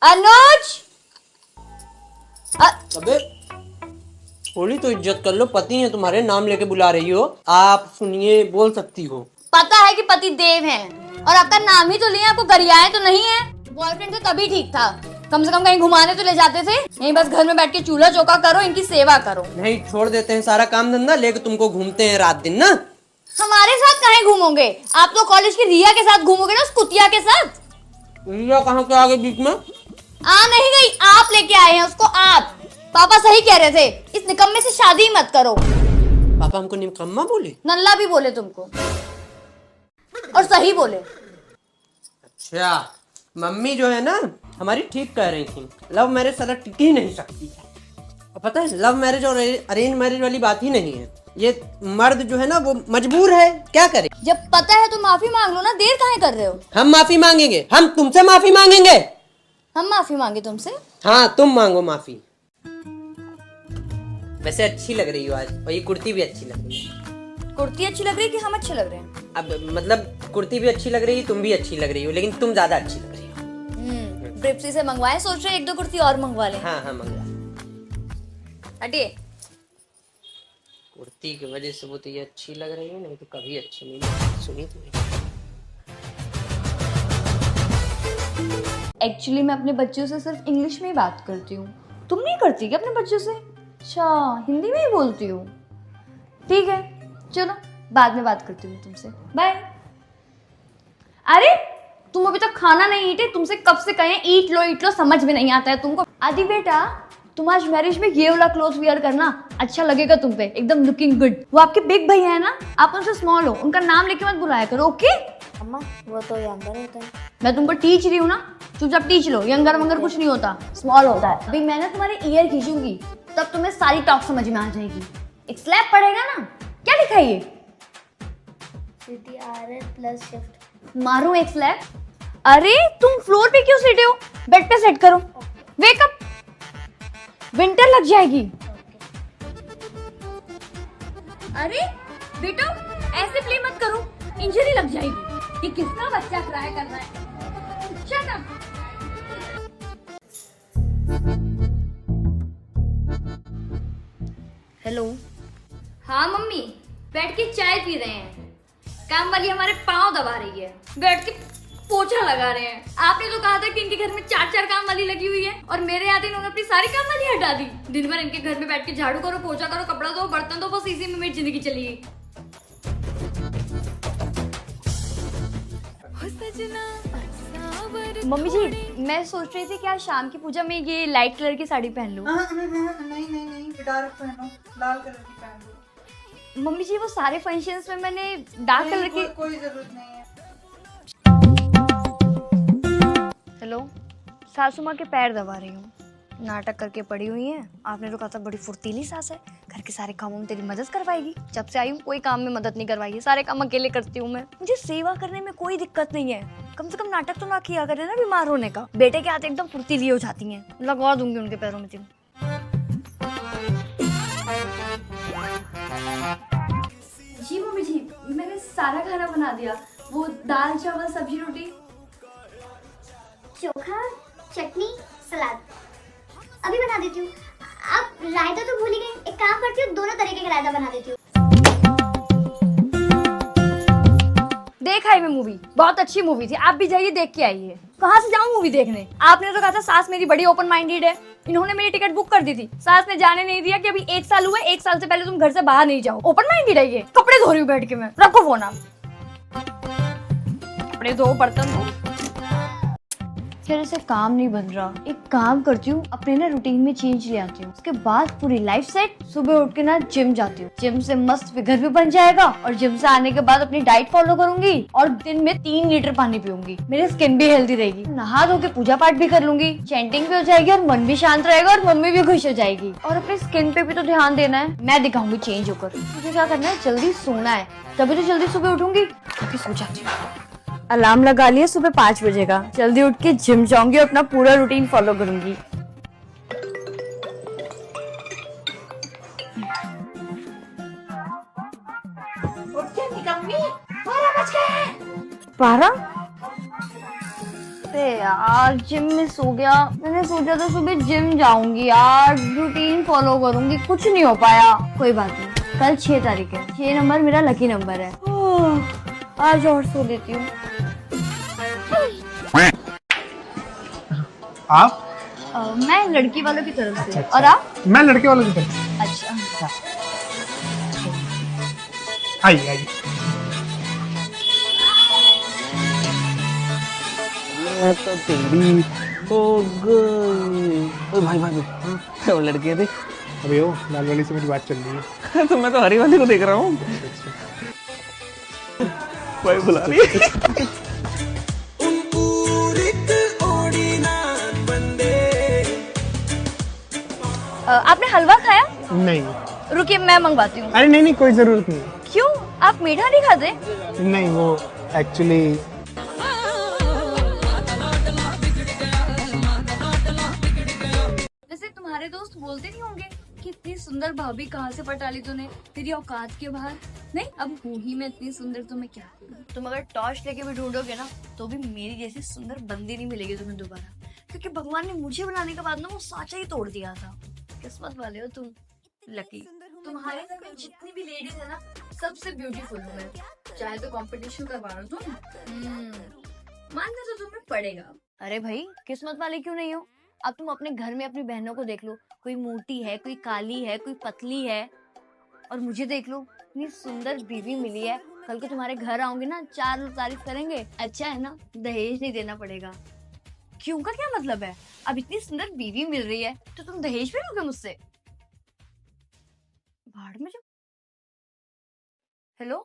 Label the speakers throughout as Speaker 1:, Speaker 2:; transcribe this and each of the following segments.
Speaker 1: अनुज।
Speaker 2: अबे थोड़ी तो इज्जत कर लो, पति है तुम्हारे, नाम लेके बुला रही हो। आप सुनिए, बोल सकती हो।
Speaker 1: पता है कि पति देव हैं और आपका नाम ही तो लिया, आपको गरियाएं तो नहीं है। बॉयफ्रेंड तो तभी ठीक था, कम से कम कहीं घुमाने तो ले जाते थे, नहीं बस घर में बैठ के चूल्हा चौका करो, इनकी सेवा करो।
Speaker 2: नहीं, छोड़ देते हैं सारा काम धंधा, लेके तुमको घूमते हैं रात दिन ना।
Speaker 1: हमारे साथ कहीं घूमोगे? आप तो कॉलेज की रिया के साथ घूमोगे ना, उस कुतिया के साथ।
Speaker 2: रिया कहाँ के आगे बीच में?
Speaker 1: आ नहीं गई, आप लेके आए हैं उसको। आप पापा सही कह रहे थे, इस निकम्मे से शादी ही मत करो।
Speaker 2: पापा हमको निकम्मा बोले?
Speaker 1: नल्ला भी बोले तुमको, और सही बोले।
Speaker 2: अच्छा, मम्मी जो है ना हमारी ठीक कह रही थी, लव मैरिज साला टिक ही नहीं सकती। और पता है, लव मैरिज और अरेंज मैरिज वाली बात ही नहीं है। ये मर्द जो है ना वो मजबूर है, क्या करे।
Speaker 1: जब पता है तो माफी मांग लो ना, देर काहे कर रहे हो?
Speaker 2: हम माफी मांगेंगे, हम तुमसे माफी मांगेंगे।
Speaker 1: हम माफी मांगे तुमसे?
Speaker 2: हाँ, तुम मांगो माफी। वैसे अच्छी लग रही हो आज, और ये कुर्ती भी अच्छी लग रही है।
Speaker 1: कुर्ती अच्छी लग रही है कि हम अच्छे लग रहे हैं?
Speaker 2: अब मतलब कुर्ती भी अच्छी लग रही है, तुम भी अच्छी लग रही हो, लेकिन तुम ज्यादा अच्छी लग रही हो।
Speaker 1: ब्रिप्सी से मंगवाए, सोच रहे एक दो कुर्ती और मंगवा लें।
Speaker 2: हाँ हाँ, मंगवा।
Speaker 1: हटिए।
Speaker 2: कुर्ती की वजह से वो तो ये अच्छी लग रही है, नहीं तो कभी अच्छी नहीं लगती। सुनी तुमने?
Speaker 1: एक्चुअली मैं अपने बच्चों से सिर्फ इंग्लिश में ही बात करती हूँ। तुम नहीं करती क्या अपने बच्चों से? अच्छा, हिंदी में ही बोलती हूँ। ठीक है, चलो बाद में बात करती हूँ तुमसे, बाय। अरे तुम अभी तक खाना नहीं ईटे, तुमसे कब से कहें ईट लो समझ में नहीं आता है तुमको। आदि बेटा, तुम आज मैरिज में ये वाला क्लोथ वियर करना, अच्छा लगेगा तुम पे, एकदम लुकिंग गुड। वो आपके बिग भैया है ना, आप उनसे स्मॉल हो, उनका नाम लेके मत बुलाया करो, ओके?
Speaker 3: अम्मा वो तो यंगर होता है।
Speaker 1: मैं तुमको टीच रही हूँ ना, चुपचाप टीच लो। यंगर वंगर कुछ नहीं होता, स्मॉल होता है। अभी मैं ना तुम्हारे ईयर खींचूंगी, तब तुम्हें सारी टॉक समझ में आ जाएगी। एक स्लैप पड़ेगा ना। क्या लिखा है ये?
Speaker 3: CTRL plus shift.
Speaker 1: मारूं एक स्लैप? अरे तुम फ्लोर पे क्यों सीटे हो? बेड पे सेट करो। वेक अप, विंटर लग जाएगी। अरे बेटो, ऐसे प्ले मत करो, इंजरी लग जाएगी। ये किसका बच्चा क्राई कर रहा है? Shut up. हेलो। हाँ मम्मी, बैठ के चाय पी रहे हैं। काम वाली हमारे पाँव दबा रही है, बैठ के पोछा लगा रहे हैं। आपने तो कहा था कि इनके घर में 4 काम वाली लगी हुई है, और मेरे आते इन्होंने अपनी सारी काम वाली हटा दी। दिन भर इनके घर में बैठ के झाड़ू करो, पोछा करो, कपड़ा धो, बर्तन धो, बस इसी में मेरी जिंदगी चली गई। मम्मी जी, मैं सोच रही थी कि आज शाम की पूजा में ये लाइट कलर की साड़ी पहन लूं।
Speaker 4: नहीं, डार्क पहनो, लाल कलर की पहन लो।
Speaker 1: मम्मी जी, वो सारे फंक्शंस में मैंने डार्क कलर की।
Speaker 4: कोई जरूरत नहीं है।
Speaker 1: हेलो, सासू माँ के पैर दबा रही हूँ। नाटक करके पड़ी हुई है। आपने तो कहा था बड़ी फुर्तीली सास है, घर के सारे कामों में तेरी मदद करवाएगी। जब से आई हूँ कोई काम में मदद नहीं करवाई है, सारे काम अकेले करती हूँ मैं। मुझे सेवा करने में कोई दिक्कत नहीं है, कम से कम नाटक तो ना किया करे ना बीमार होने का। बेटे के हाथ एकदम फुर्तीली हो जाती हैं, लगवा दूंगी उनके पैरों में तेल। जी मम्मी जी, मैंने सारा खाना बना दिया, वो दाल चावल सब्जी रोटी।
Speaker 3: चोखा, चटनी, सलाद अभी बना देती हूँ। आप रायता तो भूल ही गए, एक काम करती हूँ, दोनों तरीके का रायता बना देती हूँ।
Speaker 1: देखा है मैं मूवी, बहुत अच्छी मूवी थी, आप भी जाइए देख के आइए। कहाँ से जाऊँ मूवी देखने? आपने तो कहा था सास मेरी बड़ी ओपन माइंडेड है, इन्होंने मेरी टिकट बुक कर दी थी। सास ने जाने नहीं दिया कि अभी 1 साल हुआ, 1 साल से पहले तुम घर से बाहर नहीं जाओ। ओपन माइंडेड है ये। कपड़े धो रही हूँ बैठ के मैं, रखो फोन आप। कपड़े धो, बर्तन धो। फिर से काम नहीं बन रहा, एक काम करती हूँ, अपने ना रूटीन में चेंज ले आती हूँ, उसके बाद पूरी लाइफ सेट। सुबह उठ के ना जिम जाती हूँ, जिम से मस्त फिगर भी बन जाएगा, और जिम से आने के बाद अपनी डाइट फॉलो करूंगी, और दिन में 3 लीटर पानी पीऊंगी। मेरी स्किन भी हेल्दी रहेगी, नहा धो के पूजा पाठ भी कर लूंगी, चैंटिंग भी हो जाएगी, और मन भी शांत रहेगा, और मम्मी भी खुश हो जाएगी। और अपनी स्किन पे भी तो ध्यान देना है, मैं दिखाऊंगी चेंज होकर। मुझे क्या करना है, जल्दी सोना है, तभी तो जल्दी सुबह उठूंगी। सो जाती हूँ। अलार्म लगा लिया सुबह 5 बजे का, जल्दी उठ के जिम जाऊंगी और अपना पूरा रूटीन फॉलो करूंगी।
Speaker 4: उठ के निकम्मी, 12 बज गए।
Speaker 1: 12? कैसे यार, जिम में सो गया। मैंने सोचा था सुबह जिम जाऊंगी यार, रूटीन फॉलो करूंगी, कुछ नहीं हो पाया। कोई बात नहीं, कल 6 तारीख है, 6 नंबर मेरा लकी नंबर है। आज और सो लेती हूँ।
Speaker 5: आप?
Speaker 1: मैं लड़की वालों की तरफ से।
Speaker 5: अच्छा।
Speaker 1: और आप?
Speaker 5: मैं लड़के वालों की तरफ।
Speaker 1: अच्छा,
Speaker 5: आइए आइए।
Speaker 6: मैं तो तेरी हो गई। ओए भाई भाई भाई, वो लड़के थे।
Speaker 5: अबे ओ, लाल वाली से मेरी बात चल रही है।
Speaker 6: तो मैं तो हरी वाली को देख रहा हूँ। भाई बुला रही है।
Speaker 1: आपने हलवा खाया?
Speaker 5: नहीं।
Speaker 1: रुकिए मैं मंगवाती हूँ।
Speaker 5: अरे नहीं नहीं, कोई जरूरत नहीं।
Speaker 1: क्यों, आप मीठा नहीं खाते?
Speaker 5: नहीं, वो एक्चुअली
Speaker 1: वैसे तुम्हारे दोस्त बोलते नहीं होंगे कि इतनी सुंदर भाभी कहाँ से पटा ली तूने, तेरी औकात के बाहर? नहीं, अब हूँ ही मैं इतनी सुंदर तो मैं क्या करूं? तुम अगर टॉर्च लेके भी ढूंढोगे ना तो भी मेरी जैसी सुंदर बंदी नहीं मिलेगी तुम्हें दोबारा, क्योंकि भगवान ने मुझे बनाने के बाद ना वो सांचा ही तोड़ दिया था। किस्मत वाले हो तुम, लकी। तुम्हारे घर में जितनी भी लेडीज है ना, सबसे ब्यूटीफुल हूँ मैं। चाहे तो कंपटीशन करवा लो तुम, मानना तो तुम्हें पड़ेगा। अरे भाई, किस्मत वाले क्यों नहीं हो? अब तुम अपने घर में अपनी बहनों को देख लो, कोई मोटी है, कोई काली है, कोई पतली है, और मुझे देख लो, इतनी सुंदर बीवी मिली है। कल को तुम्हारे घर आऊंगी ना, 4 लोग तारीफ करेंगे। अच्छा है ना, दहेज नहीं देना पड़ेगा। क्यों का क्या मतलब है? अब इतनी सुंदर बीवी मिल रही है तो तुम दहेज भी लोगे मुझसे? भाड़ में जो। हेलो,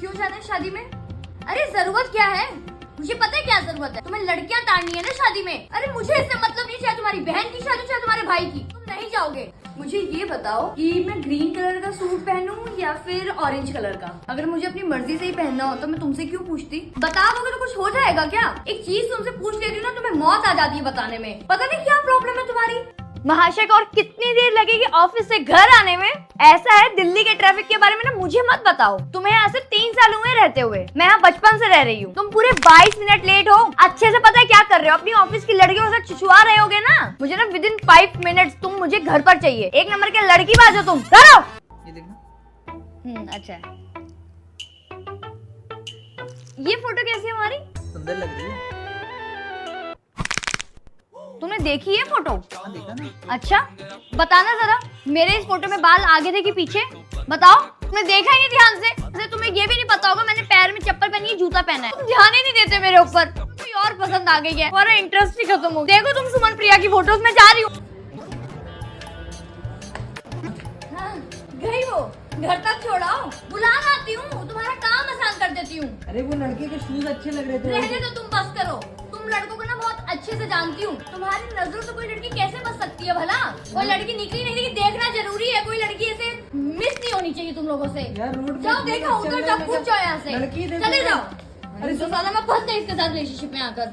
Speaker 1: क्यों जाना है शादी में? अरे जरूरत क्या है? मुझे पता है क्या जरूरत है। तुम्हें लड़कियां ताड़नी है ना शादी में। अरे मुझे इससे मतलब नहीं, चाहे तुम्हारी बहन की शादी चाहे तुम्हारे भाई की, तुम नहीं जाओगे। मुझे ये बताओ कि मैं ग्रीन कलर का सूट पहनूं या फिर ऑरेंज कलर का? अगर मुझे अपनी मर्जी से ही पहनना हो तो मैं तुमसे क्यों पूछती? बता दोगे तो कुछ हो जाएगा क्या? एक चीज तुमसे पूछ लेती हूँ ना, तुम्हें मौत आ जाती है बताने में। पता नहीं क्या प्रॉब्लम है तुम्हारी। महाशय को और कितनी देर लगेगी ऑफिस से घर आने में? ऐसा है, दिल्ली के ट्रैफिक के बारे में ना मुझे मत बताओ। तुम्हें यहाँ से 3 साल हुए रहते हुए, मैं यहाँ बचपन से रह रही हूँ। तुम पूरे 22 मिनट लेट हो। अच्छे से पता है क्या कर रहे हो? अपनी ऑफिस की लड़कियों से छिछुआ रहे होगे ना। मुझे ना विदिन 5 मिनट्स तुम मुझे घर पर चाहिए। 1 नंबर के लड़की बाजो तुम। करो।
Speaker 2: ये देखना,
Speaker 1: अच्छा है। ये फोटो कैसी है हमारी?
Speaker 2: सुंदर लग रही है।
Speaker 1: तुमने देखी है फोटो?
Speaker 2: हाँ, देखा ना।
Speaker 1: अच्छा, बताना जरा, मेरे इस फोटो में बाल आगे थे कि पीछे? बताओ। तुमने देखा ही नहीं ध्यान से। वैसे तुम्हें ये भी नहीं पता होगा मैंने पैर में चप्पल पहनी है, जूता पहना है। तुम ध्यान ही नहीं देते मेरे ऊपर। कोई और पसंद आ गई है, और इंटरेस्ट ही खत्म हो। देखो तुम सुमन प्रिया की फोटोज में जा रही हूँ। गई वो, घर तक छोड़ाओ, बुलाना आती हूँ, तुम्हारा काम आसान कर देती हूँ।
Speaker 2: अरे वो लड़के के शूज अच्छे लग रहे थे।
Speaker 1: रहने दो, तुम बस करो। तुम लड़कों को ना बहुत अच्छे से जानती हूँ। तुम्हारी नजरों से कोई लड़की कैसे बच सकती है भला? कोई लड़की निकली नहीं, लेकिन देखना जरूरी है। कोई लड़की ऐसे मिस नहीं होनी चाहिए तुम लोगों से। जाओ देखो, उधर जाओ, कूद जाओ यहाँ से, चले जाओ। अरे 2 साल में फंस गई इसके साथ रिलेशनशिप में आकर।